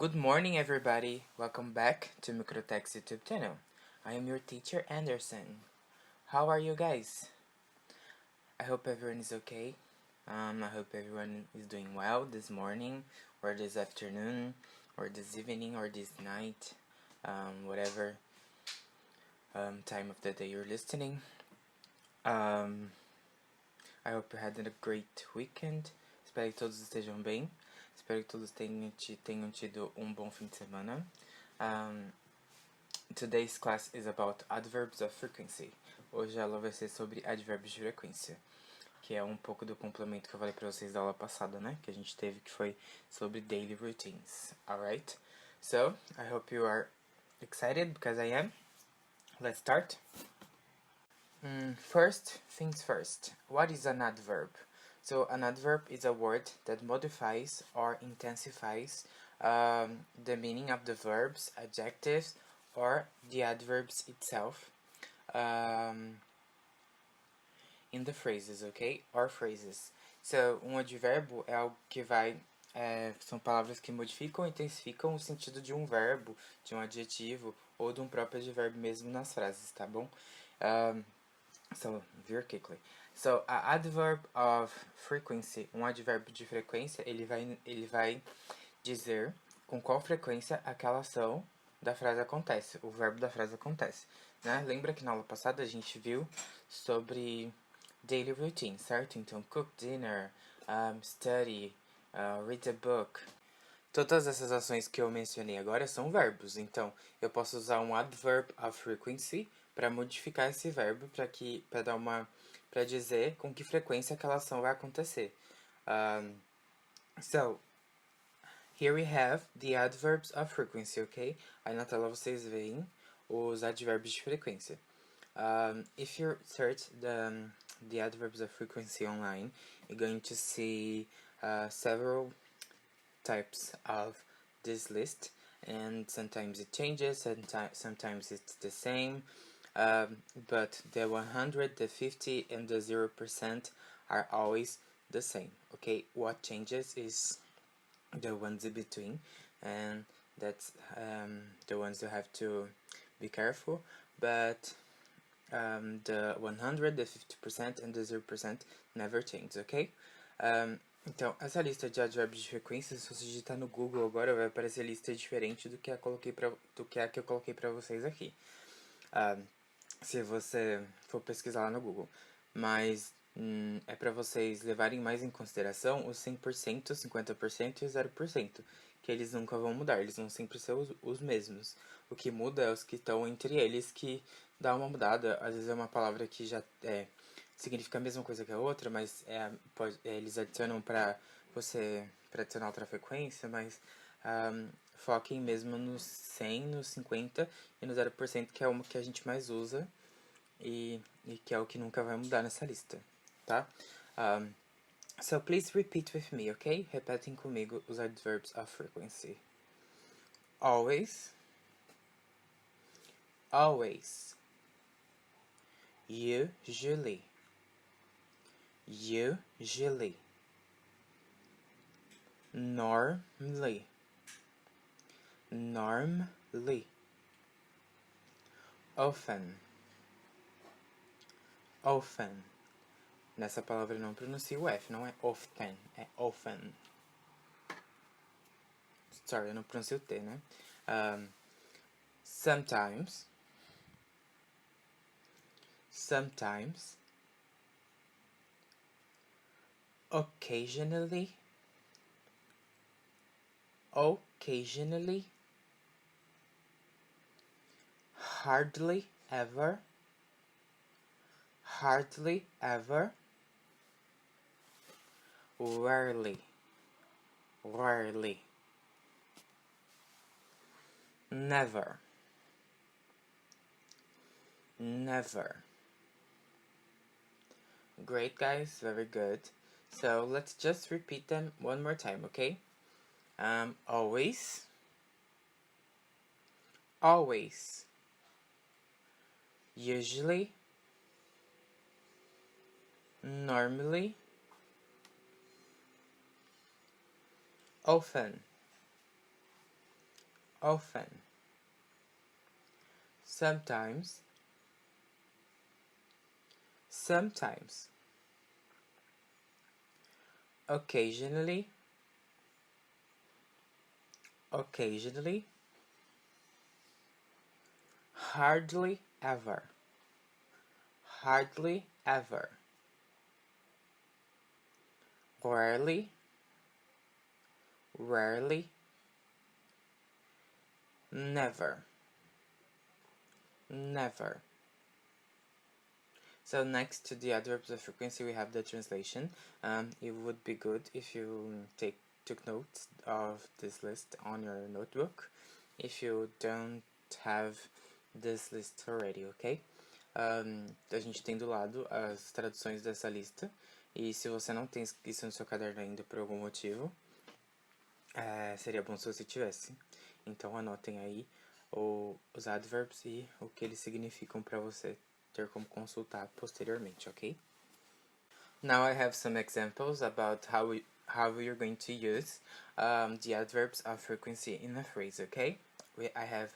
Good morning, everybody. Welcome back to Microtech's YouTube channel. I am your teacher, Anderson. How are you guys? I hope everyone is okay. I hope everyone is doing well this morning, or this afternoon, or this evening, or this night, whatever time of the day you're listening. I hope you had a great weekend. Espero que todos estejam bem. Espero que todos tenham tido bom fim de semana. Today's class is about adverbs of frequency. Hoje a aula vai ser sobre advérbios de frequência, que é pouco do complemento que eu falei pra vocês da aula passada, né? Que a gente teve, que foi sobre daily routines. Alright? So, I hope you are excited, because I am. Let's start. First things first. What is an adverb? So an adverb is a word that modifies or intensifies the meaning of the verbs, adjectives, or the adverbs itself in the phrases, okay? Or phrases. So, advérbio é algo que são palavras que modificam ou intensificam o sentido de verbo, de adjetivo ou de próprio advérbio mesmo nas frases, tá bom? So, very quickly. So, a adverb of frequency, advérbio de frequência, ele vai dizer com qual frequência aquela ação da frase acontece, o verbo da frase acontece, né? Lembra que na aula passada a gente viu sobre daily routine, certo? Então, cook dinner, study, read a book. Todas essas ações que eu mencionei agora são verbos, então eu posso usar um adverb of frequency para modificar esse verbo para dizer com que frequência aquela ação vai acontecer. So, here we have the adverbs of frequency, ok? Aí na tela vocês veem os advérbios de frequência. If you search the adverbs of frequency online, you're going to see several types of this list, and sometimes it changes, and sometimes it's the same, but the 100, the 50, and the 0% are always the same, okay? What changes is the ones in between, and that's the ones you have to be careful, but the 100, the 50%, and the 0% never change, okay? Então, essa lista de advérbios de frequência, se você digitar no Google agora, vai aparecer lista diferente do que a que eu coloquei pra vocês aqui. Se você for pesquisar lá no Google. Mas é para vocês levarem mais em consideração os 100%, 50% e 0%, que eles nunca vão mudar, eles vão sempre ser os mesmos. O que muda é os que estão entre eles, que dá uma mudada. Às vezes é uma palavra que já significa a mesma coisa que a outra, mas eles adicionam para adicionar outra frequência, mas foquem mesmo no 100, no 50 e no 0%, que é uma que a gente mais usa e que é o que nunca vai mudar nessa lista, tá? So please repeat with me, ok? Repetem comigo os adverbs of frequency. Always, always, usually, usually, normally, normally, often, often. Nessa palavra eu não pronuncio o F, não é often, é often. Sorry, eu não pronuncio o T, né? Sometimes, sometimes, occasionally, occasionally, hardly ever, hardly ever, rarely, rarely, never, never. Great, guys, very good. So let's just repeat them one more time, okay? Always, always, usually, normally, often, often, sometimes, sometimes, occasionally, occasionally, hardly ever, hardly ever, rarely, rarely, never, never. So next to the adverbs of frequency, we have the translation. It would be good if you took notes of this list on your notebook. If you don't have this list already, ok? A gente tem do lado as traduções dessa lista. E se você não tem isso no seu caderno ainda por algum motivo, seria bom se você tivesse. Então anotem aí os adverbs e o que eles significam para você ter como consultar posteriormente, ok? Now I have some examples about how we're going to use the adverbs of frequency in a phrase, okay? I have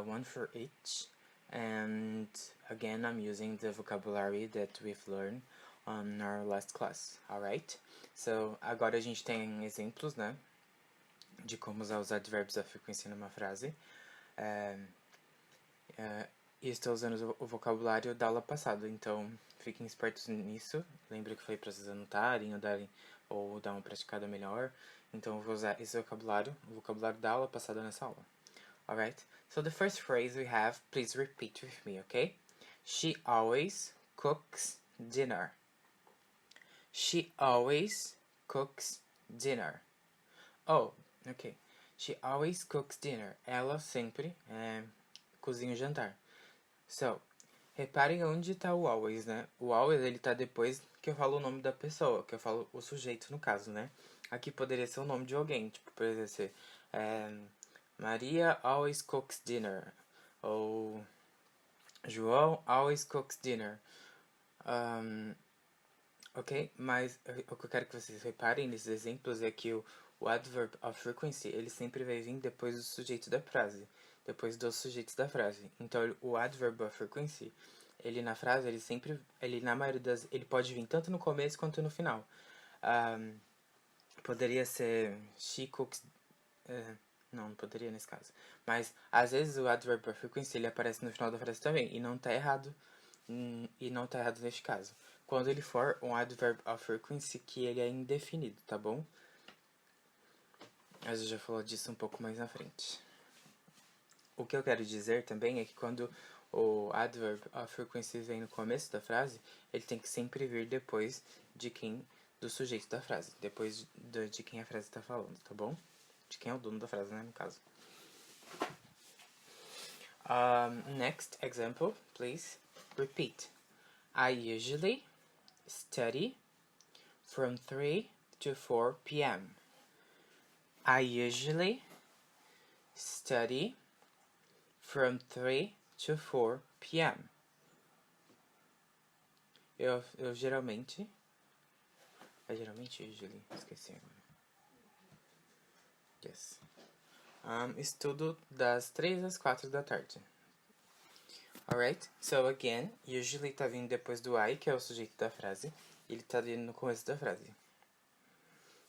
one for each, and again I'm using the vocabulary that we've learned on our last class, alright? So agora a gente tem exemplos, né, de como usar os adverbs of frequency numa frase. E estou usando o vocabulário da aula passada, então fiquem espertos nisso. Lembra que eu falei para vocês anotarem ou dar uma praticada melhor. Então eu vou usar esse vocabulário, o vocabulário da aula passada nessa aula. Alright? So the first phrase we have, please repeat with me, okay? She always cooks dinner. She always cooks dinner. Oh, ok. She always cooks dinner. Ela sempre cozinha o jantar. So, reparem onde está o always, né? O always, ele tá depois que eu falo o nome da pessoa, que eu falo o sujeito, no caso, né? Aqui poderia ser o nome de alguém, tipo, poderia ser Maria always cooks dinner, ou João always cooks dinner. Ok? Mas o que eu quero que vocês reparem nesses exemplos é que o adverb of frequency, ele sempre vai vir depois do sujeito da frase. Depois dos sujeitos da frase. Então, o adverb of frequency, ele na frase, na maioria das... Ele pode vir tanto no começo quanto no final. Poderia ser she cooks... não poderia nesse caso. Mas, às vezes, o adverb of frequency, ele aparece no final da frase também. E não tá errado. E não tá errado neste caso. Quando ele for um adverb of frequency que ele é indefinido, tá bom? Mas eu já falo disso um pouco mais na frente. O que eu quero dizer também é que quando o adverb of frequency vem no começo da frase, ele tem que sempre vir depois do sujeito da frase, depois de quem a frase está falando, tá bom? De quem é o dono da frase, né, no caso. Next example, please. Repeat. I usually study from 3 to 4 p.m. I usually study from 3 to 4 p.m. Eu geralmente... usually, esqueci agora. Yes. Estudo das 3 às 4 da tarde. Alright? So, again, usually tá vindo depois do I, que é o sujeito da frase. E ele tá vindo no começo da frase.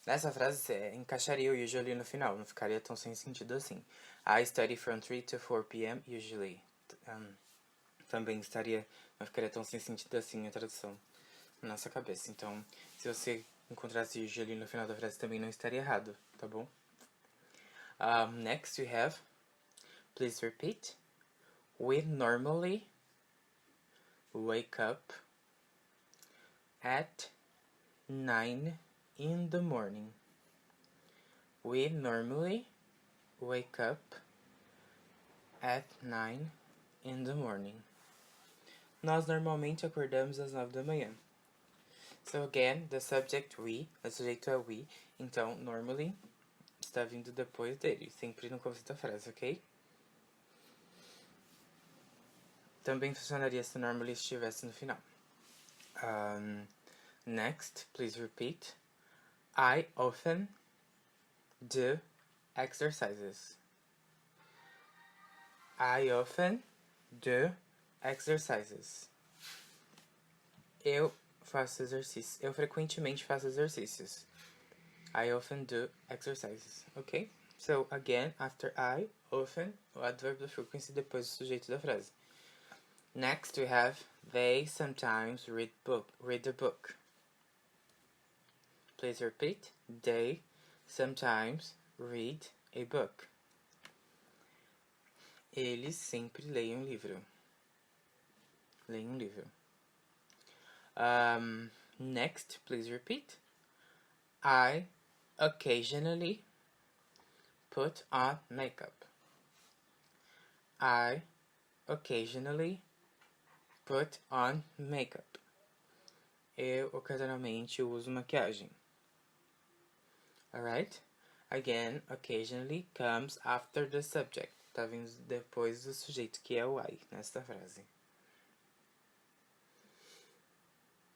Nessa frase, você encaixaria o usually no final. Não ficaria tão sem sentido assim. I study from 3 to 4 p.m. usually. Também não ficaria tão sem sentido assim a tradução na nossa cabeça. Então, se você encontrasse usually no final da frase, também não estaria errado, tá bom? Next we have, please repeat. We normally wake up at 9 in the morning. We normally wake up at 9 in the morning. Nós normalmente acordamos às 9 da manhã. So again, the subject we, o sujeito é we, então normally está vindo depois dele, sempre no começo da frase, ok? Também funcionaria se normally estivesse no final. Next, please repeat. I often do exercises. I often do exercises. Eu faço exercícios. Eu frequentemente faço exercícios. I often do exercises. Ok? So, again, after I, often, o adverb da frequency depois do sujeito da frase. Next, we have they sometimes read a book. Please repeat. They sometimes read a book. Eles sempre leem um livro. Leem um livro. Next, please repeat. I occasionally put on makeup. I occasionally put on makeup. Eu ocasionalmente uso maquiagem. Alright? Again, occasionally comes after the subject. Tá vindo depois do sujeito, que é o I, nesta frase.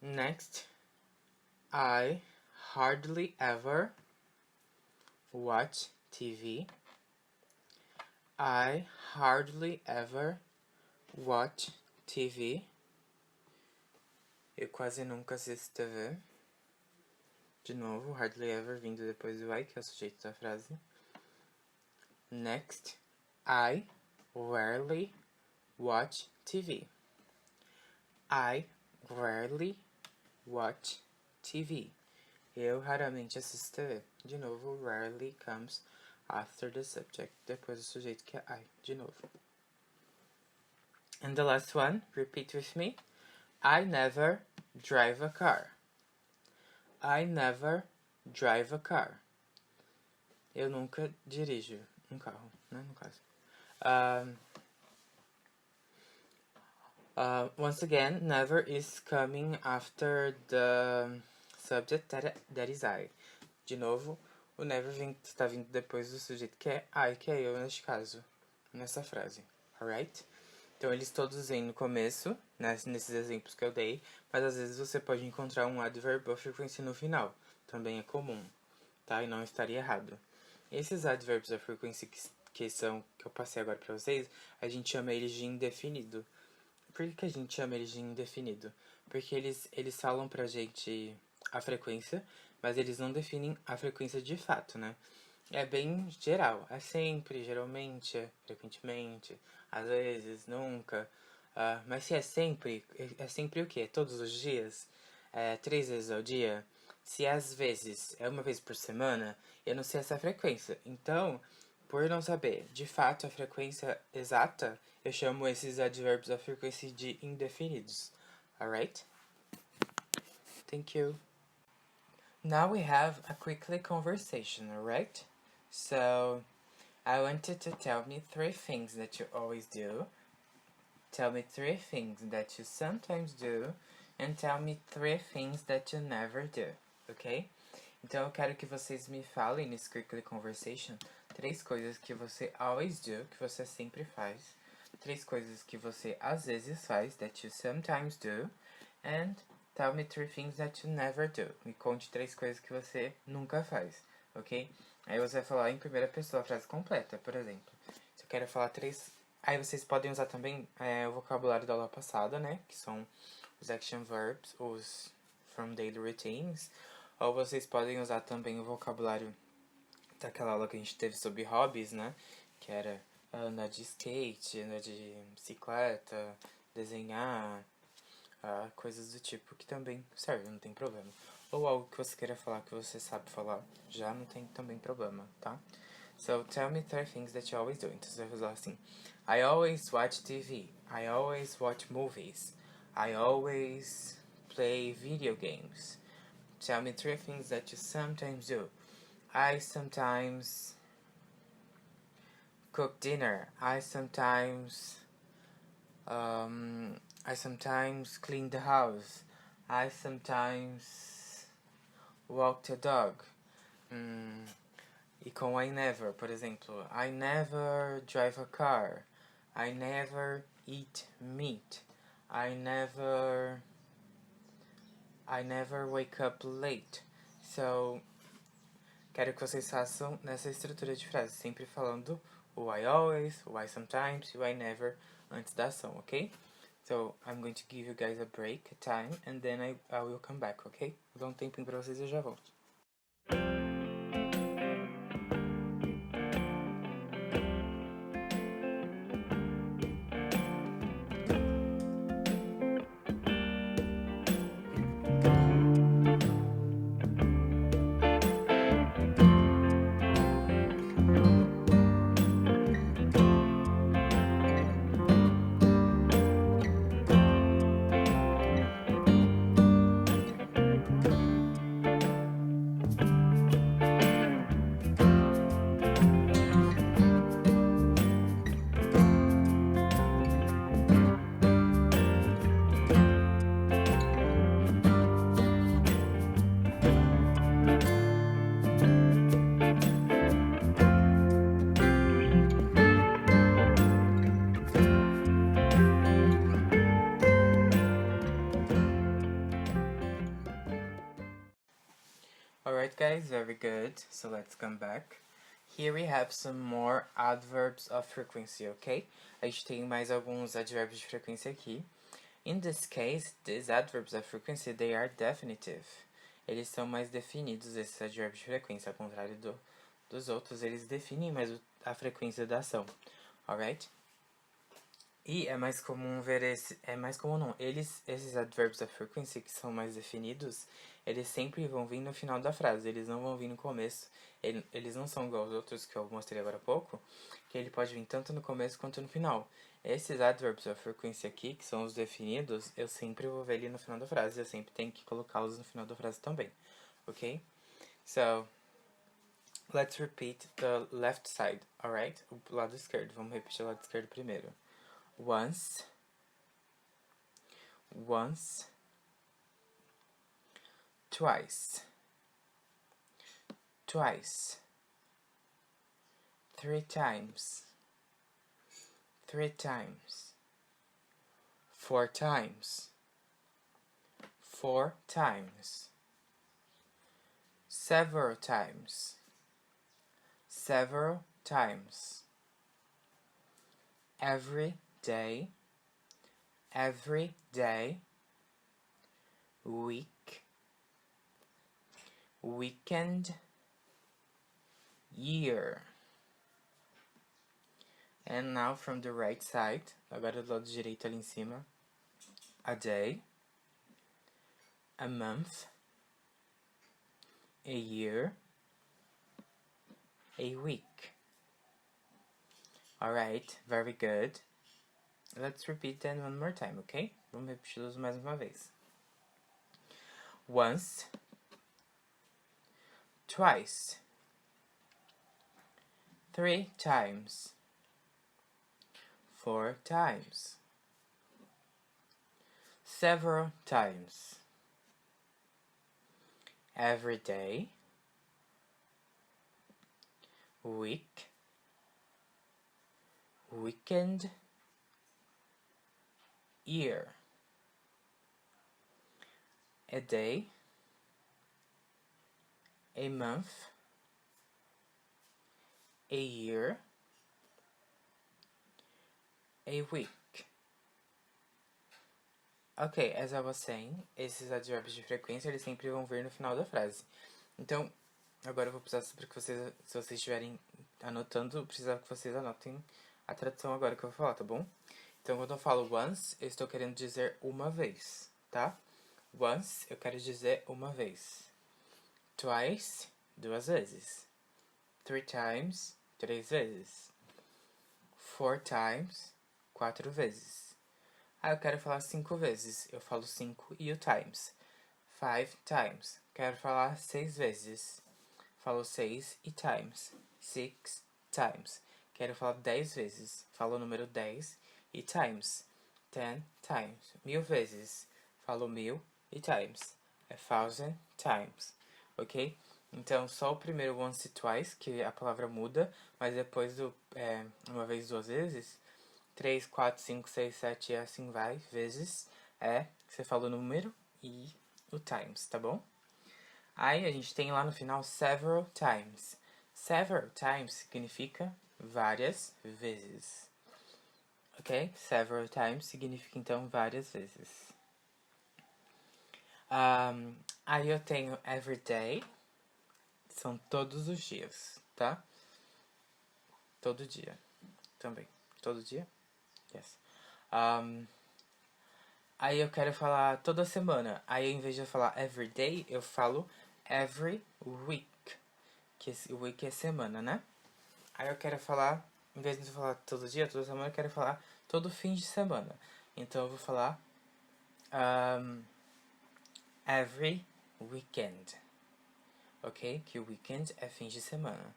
Next, I hardly ever watch TV. I hardly ever watch TV. Eu quase nunca assisto TV. De novo, hardly ever vindo depois do I, que é o sujeito da frase. Next, I rarely watch TV. I rarely watch TV. Eu raramente assisto TV. De novo, rarely comes after the subject, depois do sujeito que é I. De novo. And the last one, repeat with me. I never drive a car. I never drive a car. Eu nunca dirijo um carro, né, no caso. Once again, never is coming after the subject that is I. De novo, o never está vindo depois do sujeito que é I, que é eu neste caso, nessa frase. Alright? Então, eles todos vêm no começo, nesses exemplos que eu dei, mas às vezes você pode encontrar um adverb ou frequência no final. Também é comum, tá? E não estaria errado. Esses adverbs of frequency que eu passei agora pra vocês, a gente chama eles de indefinido. Por que a gente chama eles de indefinido? Porque eles falam pra gente a frequência, mas eles não definem a frequência de fato, né? É bem geral. É sempre, geralmente, frequentemente, às vezes, nunca. Mas se é sempre o quê? Todos os dias? 3 vezes ao dia? Se às vezes é uma vez por semana, eu não sei essa frequência. Então, por não saber de fato a frequência exata, eu chamo esses adverbs of frequency de indefinidos. Alright? Thank you. Now we have a quickly conversation, alright? So, I want you to tell me 3 things that you always do. Tell me 3 things that you sometimes do. And tell me 3 things that you never do, ok? Então, eu quero que vocês me falem nesse quickly conversation 3 coisas que você always do, que você sempre faz. 3 coisas que você às vezes faz, that you sometimes do. And tell me 3 things that you never do. Me conte 3 coisas que você nunca faz, ok? Aí você vai falar em primeira pessoa, a frase completa, por exemplo. Se eu quero falar 3... Aí vocês podem usar também o vocabulário da aula passada, né? Que são os action verbs, os from daily routines. Ou vocês podem usar também o vocabulário daquela aula que a gente teve sobre hobbies, né? Que era andar de skate, andar de bicicleta, desenhar, coisas do tipo que também serve, não tem problema. Ou algo que você queira falar que você sabe falar, já não tem também problema, tá? So, tell me 3 things that you always do. Então, você vai falar assim. I always watch TV. I always watch movies. I always play video games. Tell me 3 things that you sometimes do. I sometimes cook dinner. I sometimes clean the house. I sometimes walk the dog. E com I never, por exemplo, I never drive a car. I never eat meat. I never wake up late. So, quero que vocês façam nessa estrutura de frase, sempre falando o I always, o I sometimes, o I never antes da ação, ok? So, I'm going to give you guys a break, a time, and then I will come back, ok? Vou dar um tempinho pra vocês e eu já volto. Alright guys, very good. So let's come back. Here we have some more adverbs of frequency, ok? A gente tem mais alguns advérbios de frequência aqui. In this case, these adverbs of frequency, they are definitive. Eles são mais definidos, esses advérbios de frequência, ao contrário dos outros, eles definem mais a frequência da ação, alright? E é mais comum ver esses adverbs of frequency que são mais definidos, eles sempre vão vir no final da frase, eles não vão vir no começo. Eles não são igual aos outros que eu mostrei agora há pouco, que ele pode vir tanto no começo quanto no final. Esses adverbs of frequency aqui, que são os definidos, eu sempre vou ver ele no final da frase, eu sempre tenho que colocá-los no final da frase também, ok? So, let's repeat the left side, alright? O lado esquerdo, vamos repetir o lado esquerdo primeiro. Once, twice, three times, four times, several times, every day, week, weekend, year. And now from the right side, agora do lado direito ali em cima, a day, a month, a year, a week. Alright, very good. Let's repeat them one more time, ok? Vamos repeti-los mais uma vez. Once, twice, three times, four times, several times, every day, week, weekend, year. A day, a month, a year, a week. Ok, as I was saying, esses advérbios de frequência, eles sempre vão vir no final da frase. Então, agora eu vou precisar para que vocês, se vocês estiverem anotando, precisar que vocês anotem a tradução agora que eu vou falar, tá bom? Então, quando eu falo once, eu estou querendo dizer uma vez, tá? Once, eu quero dizer uma vez. Twice, duas vezes. Three times, três vezes. Four times, quatro vezes. Ah, eu quero falar 5 vezes. Eu falo 5 e o times. 5 times. Quero falar 6 vezes. Falo 6 e times. 6 times. Quero falar 10 vezes. Falo o número 10 e times. 10 times. 1000 vezes. Falo 1000 e times. 1000 times. Ok? Então, só o primeiro once e twice, que a palavra muda, mas depois do uma vez, duas vezes, 3, 4, 5, 6, 7 e assim vai, vezes, você fala o número e o times, tá bom? Aí a gente tem lá no final several times. Several times significa várias vezes. Ok? Several times significa então várias vezes. Aí eu tenho every day, são todos os dias, tá? Todo dia também. Todo dia? Yes. Aí eu quero falar toda semana. Aí em vez de eu falar every day, eu falo every week. Que week é semana, né? Aí eu quero falar, em vez de eu falar todo dia, toda semana, eu quero falar todo fim de semana. Então eu vou falar every weekend. Ok? Que o weekend é fim de semana.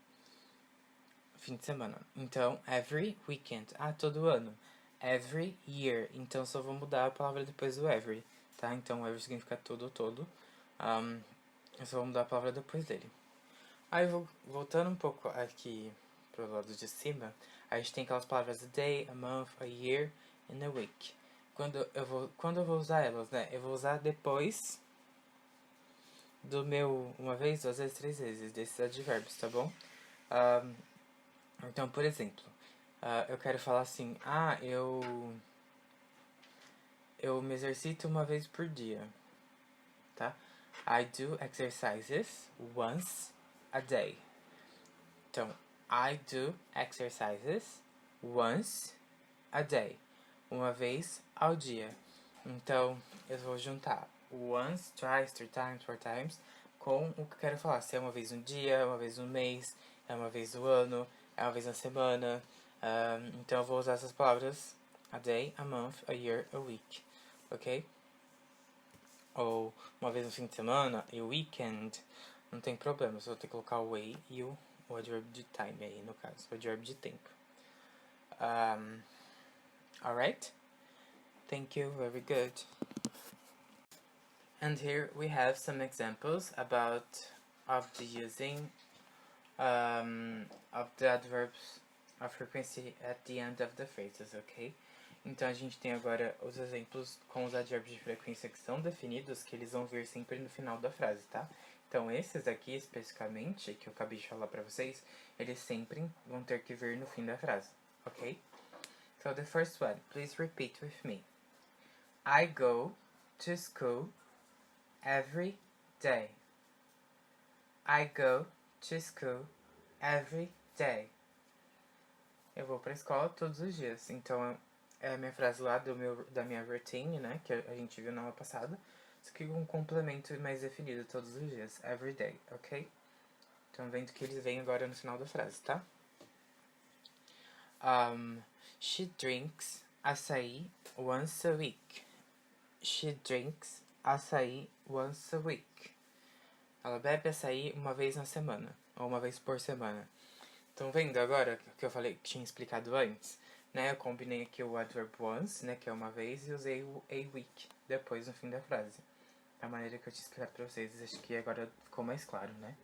Fim de semana. Então, every weekend. Todo ano. Every year. Então, só vou mudar a palavra depois do every. Tá? Então, every significa todo. Eu só vou mudar a palavra depois dele. Aí, voltando um pouco aqui pro lado de cima, a gente tem aquelas palavras a day, a month, a year and a week. Quando eu vou usar elas, né? Eu vou usar depois do meu uma vez, duas vezes, três vezes desses advérbios, tá bom? Então, por exemplo, eu quero falar assim, eu me exercito uma vez por dia, tá? I do exercises once a day. Então, I do exercises once a day. Uma vez ao dia. Então, eu vou juntar once, twice, three times, four times com o que eu quero falar. Se é uma vez no dia, uma vez no mês, é uma vez no ano, é uma vez na semana. Então, eu vou usar essas palavras a day, a month, a year, a week. Ok? Ou uma vez no fim de semana e o weekend. Não tem problema, só vou ter que colocar o way e o adverb de time aí, no caso. O adverb de tempo. Alright? Thank you, very good. And here we have some examples of the using of the adverbs of frequency at the end of the phrases, ok? Então a gente tem agora os exemplos com os advérbios de frequência que são definidos, que eles vão vir sempre no final da frase, tá? Então esses aqui especificamente, que eu acabei de falar pra vocês, eles sempre vão ter que vir no fim da frase, ok? So the first one, please repeat with me. I go to school every day. I go to school every day. Eu vou pra escola todos os dias. Então, é a minha frase lá da minha routine, né? Que a gente viu na aula passada. Isso aqui com um complemento mais definido todos os dias. Every day, ok? Então, vendo que eles vêm agora no final da frase, tá? She drinks açaí once a week. She drinks açaí once a week. Ela bebe açaí uma vez na semana. Ou uma vez por semana. Estão vendo agora que eu falei que tinha explicado antes? Né? Eu combinei aqui o adverb once, né? Que é uma vez, e usei o a week depois no fim da frase. A maneira que eu tinha explicado pra vocês, acho que agora ficou mais claro, né?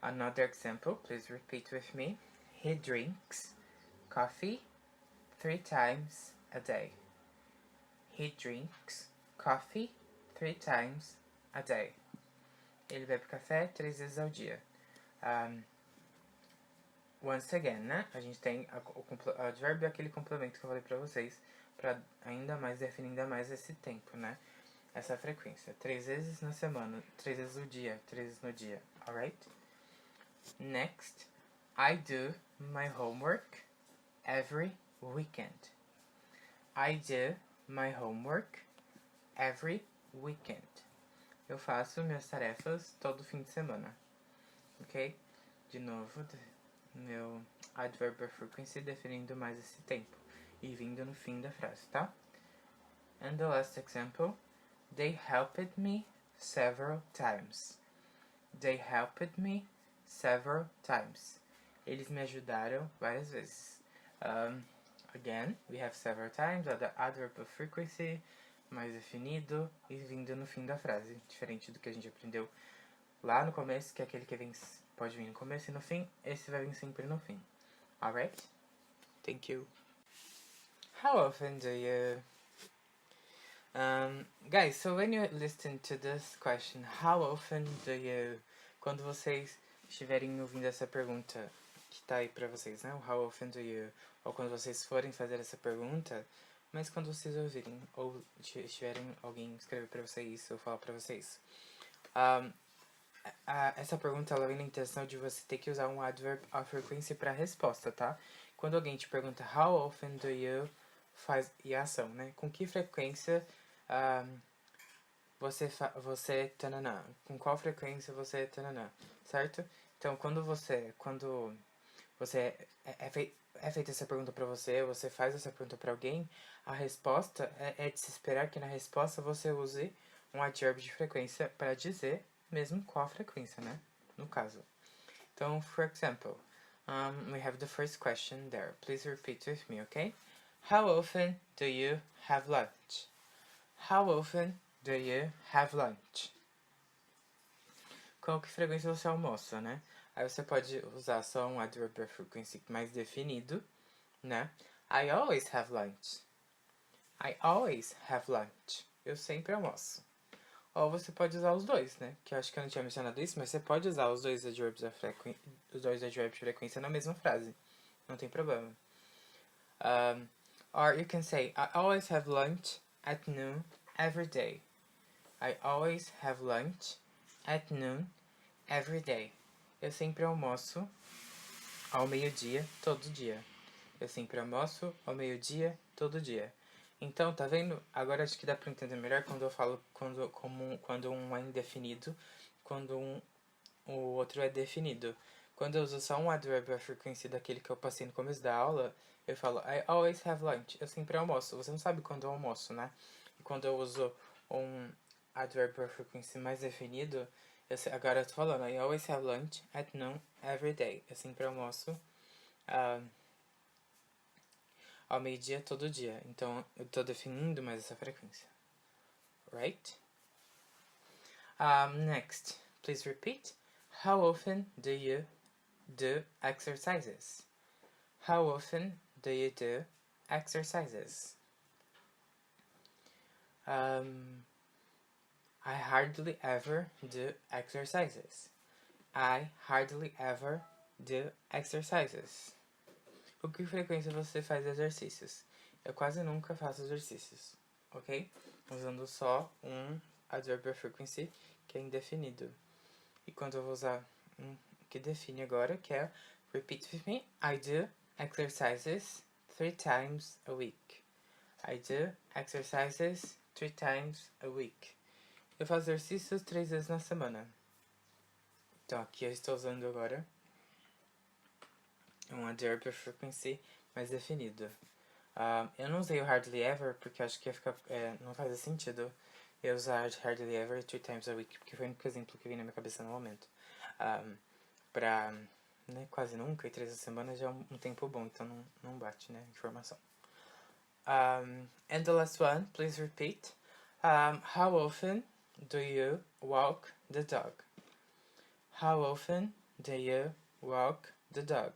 Another example, please repeat with me. He drinks coffee 3 times a day. He drinks coffee 3 times a day. Ele bebe café 3 vezes ao dia. Once again, né? A gente tem o advérbio é aquele complemento que eu falei pra vocês, pra ainda mais definir ainda mais esse tempo, né? Essa frequência. 3 vezes na semana, 3 vezes no dia, 3 vezes no dia, alright? Next, I do my homework every weekend. I do my homework every weekend. Eu faço minhas tarefas todo fim de semana. Ok? De novo, meu adverb of frequency definindo mais esse tempo. E vindo no fim da frase, tá? And the last example. They helped me several times. They helped me several times. Eles me ajudaram várias vezes. Again, we have several times, the adverb of frequency, mais definido e vindo no fim da frase. Diferente do que a gente aprendeu lá no começo, que é aquele que vem, pode vir no começo e no fim, esse vai vir sempre no fim. Alright? Thank you. How often do you... guys, so when you listen to this question, how often do you... Quando vocês estiverem ouvindo essa pergunta, que tá aí pra vocês, né? O how often do you, ou quando vocês forem fazer essa pergunta, mas quando vocês ouvirem, ou tiverem alguém escrever pra vocês, ou falar pra vocês. Essa pergunta, ela vem na intenção de você ter que usar um adverb of frequency pra resposta, tá? Quando alguém te pergunta how often do you faz e a ação, né? Com que frequência você tananã? Com qual frequência você tananã? Certo? Então, quando você é feita essa pergunta pra você, você faz essa pergunta pra alguém, a resposta é de se esperar que na resposta você use um advérbio de frequência para dizer mesmo qual a frequência, né? No caso. Então, for example, we have the first question there. Please repeat with me, okay? How often do you have lunch? How often do you have lunch? Com que frequência você almoça, né? Aí você pode usar só um adverb of frequency mais definido, né? I always have lunch. I always have lunch. Eu sempre almoço. Ou você pode usar os dois, né? Que eu acho que eu não tinha mencionado isso, mas você pode usar os dois adverbs de frequência na mesma frase. Não tem problema. Or you can say, I always have lunch at noon every day. I always have lunch at noon every day. Eu sempre almoço ao meio-dia, todo dia. Eu sempre almoço ao meio-dia, todo dia. Então, tá vendo? Agora acho que dá pra entender melhor quando eu falo quando um é indefinido, quando o outro é definido. Quando eu uso só um adverb a frequência daquele que eu passei no começo da aula, eu falo I always have lunch. Eu sempre almoço. Você não sabe quando eu almoço, né? E quando eu uso um adverb a frequência mais definido, agora eu tô falando I always have lunch at noon every day. Eu sempre almoço ao meio-dia todo dia. Então, eu tô definindo mais essa frequência. Right? Next, please repeat. How often do you do exercises? How often do you do exercises? I hardly ever do exercises. I hardly ever do exercises. Com que frequência você faz exercícios? Eu quase nunca faço exercícios, ok? Usando só um adverb of frequency que é indefinido. E quando eu vou usar um que define agora, que é repeat with me. I do exercises 3 times a week. I do exercises 3 times a week. Eu faço exercícios 3 vezes na semana. Então aqui eu estou usando agora um adverb of frequency mais definido. Eu não usei o hardly ever porque acho que ia ficar, não faz sentido eu usar hardly ever 3 times a week, porque foi o único exemplo que veio na minha cabeça no momento. Pra quase nunca, e 3 semanas já é um tempo bom, então não bate, né, informação. And the last one, please repeat. How often do you walk the dog? How often do you walk the dog?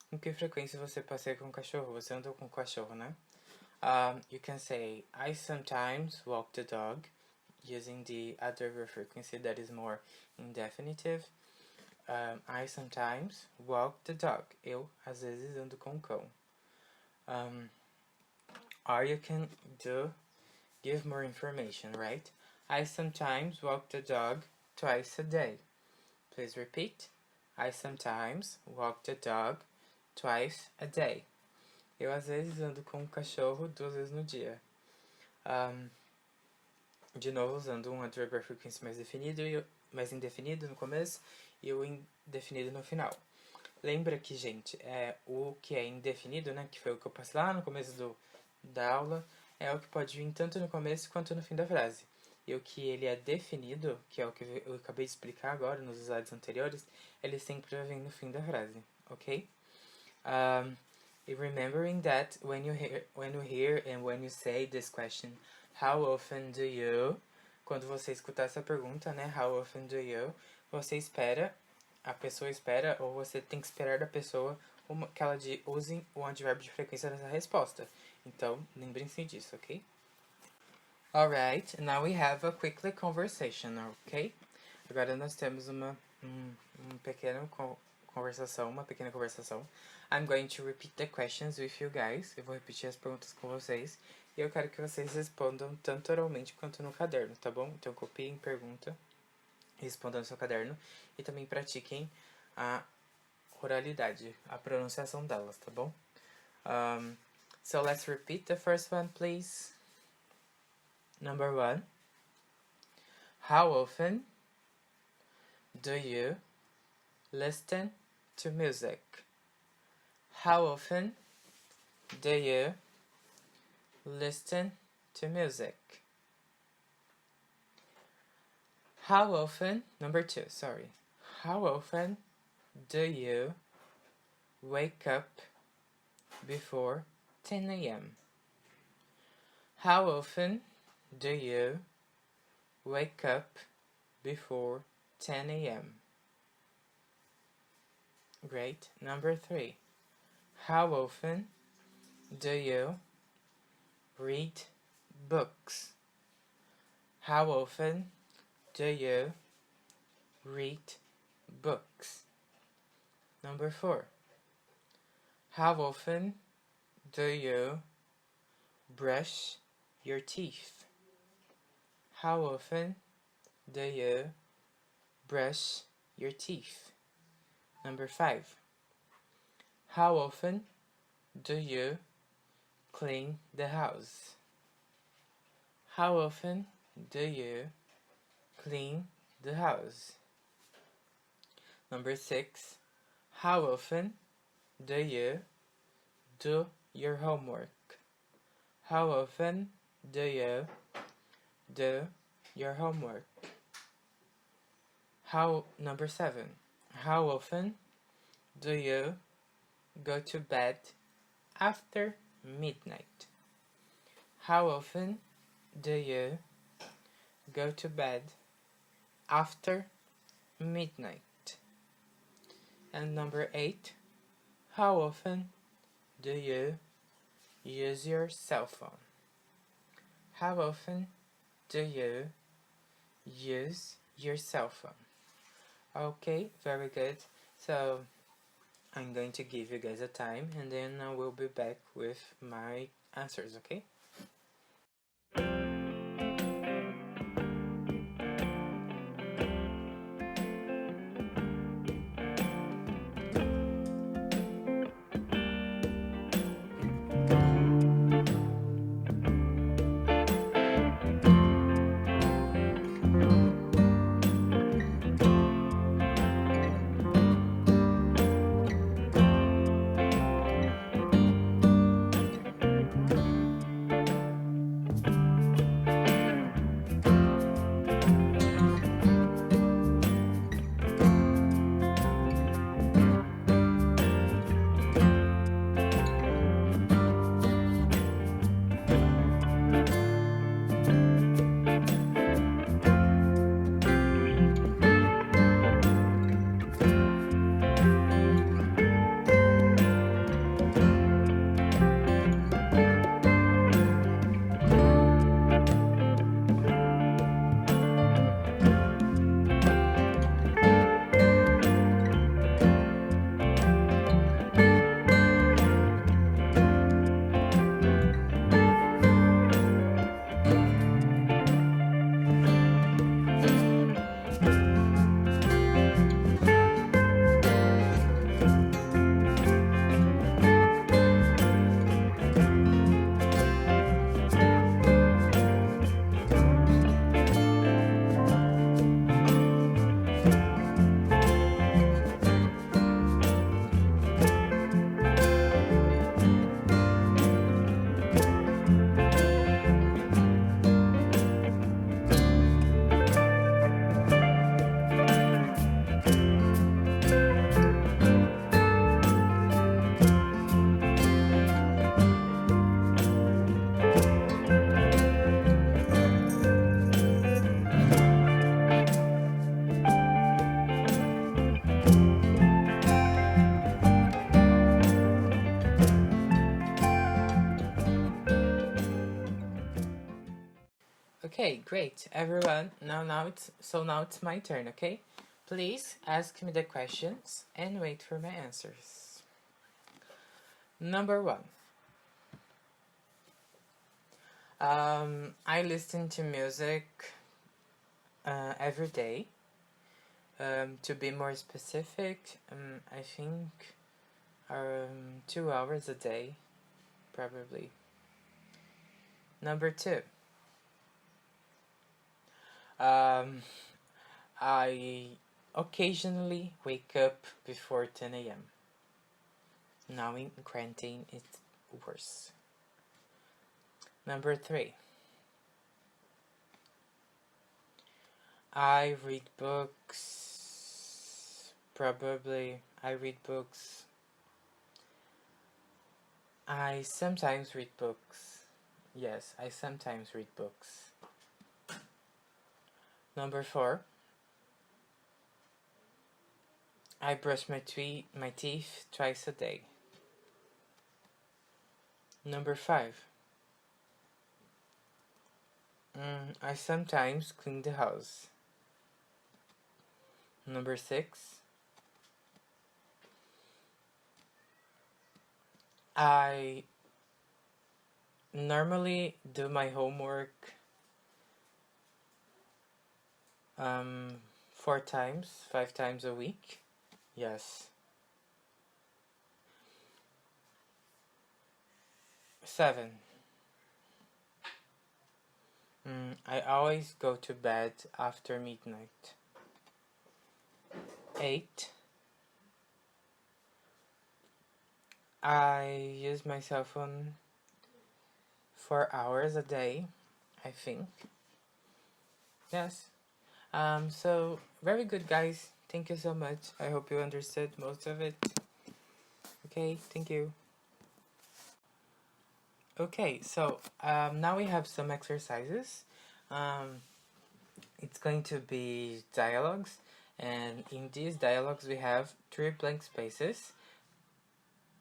Com que frequência você passeia com o cachorro? Você anda com o cachorro, né? You can say, I sometimes walk the dog, using the adverb frequency that is more indefinitive. I sometimes walk the dog. Eu, às vezes, ando com o cão. Or you can give more information, right? I sometimes walk the dog twice a day. Please repeat. I sometimes walk the dog twice a day. Eu às vezes ando com o cachorro 2 vezes no dia. De novo, usando um adverb of frequency mais indefinido no começo e o indefinido no final. Lembra que, gente, o que é indefinido, né, que foi o que eu passei lá no começo da aula, é o que pode vir tanto no começo quanto no fim da frase. E o que ele é definido, que é o que eu acabei de explicar agora nos slides anteriores, ele sempre vai vir no fim da frase, ok? Remembering that when you hear and when you say this question, how often do you? Quando você escutar essa pergunta, né, how often do you? A pessoa espera, ou você tem que esperar da pessoa que ela use o advérbio de frequência nessa resposta. Então, lembrem-se disso, ok? Alright, now we have a quickly conversation, ok? Agora nós temos uma pequena conversação, uma pequena conversação. I'm going to repeat the questions with you guys. Eu vou repetir as perguntas com vocês. E eu quero que vocês respondam tanto oralmente quanto no caderno, tá bom? Então copiem pergunta, respondam no seu caderno e também pratiquem a oralidade, a pronunciação delas, tá bom? So let's repeat the first one, please. Number 1. How often do you listen to music? How often do you listen to music? How often, number 2, sorry. How often do you wake up before 10 a.m.? How often do you wake up before 10 a.m.? Great. Number 3. How often do you read books? How often do you read books? Number 4. How often do you brush your teeth? How often do you brush your teeth? Number 5. How often do you clean the house? How often do you clean the house? Number 6. How often do you do your homework? How often do you do your homework? Number 7. How often do you go to bed after midnight? How often do you go to bed after midnight? And number 8. How often do you use your cell phone? How often do you use your cell phone? Okay, very good. So I'm going to give you guys a time and then I will be back with my answers, okay? Okay, great, everyone. Now it's my turn, okay? Please ask me the questions and wait for my answers. Number 1. I listen to music every day. To be more specific, I think 2 hours a day, probably. Number 2. I occasionally wake up before 10 a.m. Now in quarantine, it's worse. Number 3. I read books. Probably I read books. I sometimes read books. Yes, I sometimes read books. Number 4. I brush my teeth twice a day. Number 5. I sometimes clean the house. Number 6. I normally do my homework 4 times, 5 times a week. Yes. 7. I always go to bed after midnight. 8. I use my cell phone 4 hours a day, I think. Yes. So, very good, guys. Thank you so much. I hope you understood most of it. Okay, thank you. Okay, so now we have some exercises. It's going to be dialogues, and in these dialogues we have 3 blank spaces,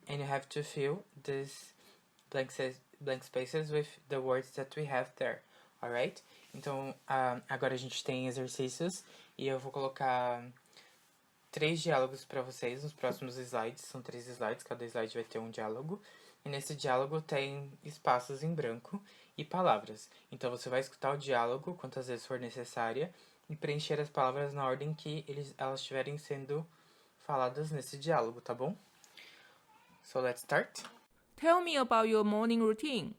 and you have to fill these blank spaces with the words that we have there, alright? Então, agora a gente tem exercícios e eu vou colocar 3 diálogos para vocês nos próximos slides. São 3 slides, cada slide vai ter um diálogo. E nesse diálogo tem espaços em branco e palavras. Então você vai escutar o diálogo quantas vezes for necessária e preencher as palavras na ordem que elas estiverem sendo faladas nesse diálogo, tá bom? So let's start. Tell me about your morning routine.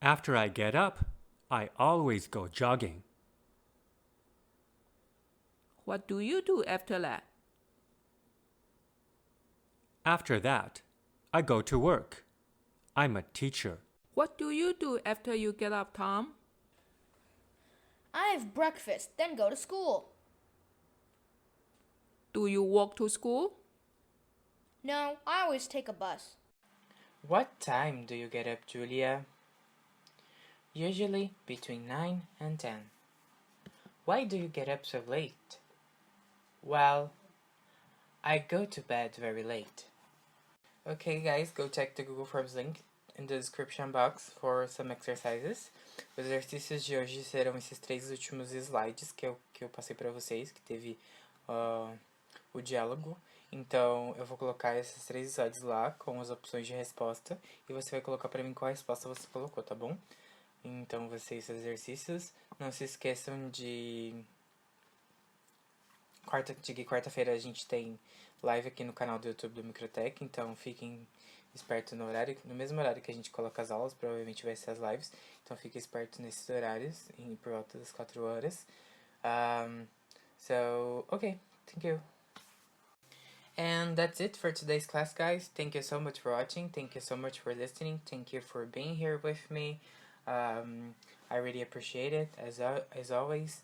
After I get up, I always go jogging. What do you do after that? After that, I go to work. I'm a teacher. What do you do after you get up, Tom? I have breakfast, then go to school. Do you walk to school? No, I always take a bus. What time do you get up, Julia? Usually between 9 and 10. Why do you get up so late? Well, I go to bed very late. Okay, guys, go check the Google Forms link in the description box for some exercises. Os exercícios de hoje serão esses 3 últimos slides que eu passei para vocês, que teve o diálogo. Então, eu vou colocar esses 3 slides lá com as opções de resposta e você vai colocar para mim qual resposta você colocou, tá bom? Então, vocês exercícios. Não se esqueçam de quarta-feira a gente tem live aqui no canal do YouTube do Microtech, então fiquem espertos no mesmo horário que a gente coloca as aulas, provavelmente vai ser as lives, então fiquem espertos nesses horários, por volta das 4 horas. So, okay, thank you. And that's it for today's class, guys. Thank you so much for watching, thank you so much for listening, thank you for being here with me. I really appreciate it, as always.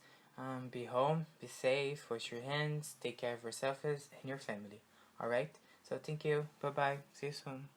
Be home, be safe, wash your hands, take care of yourselves and your family. Alright? So thank you, bye bye, see you soon.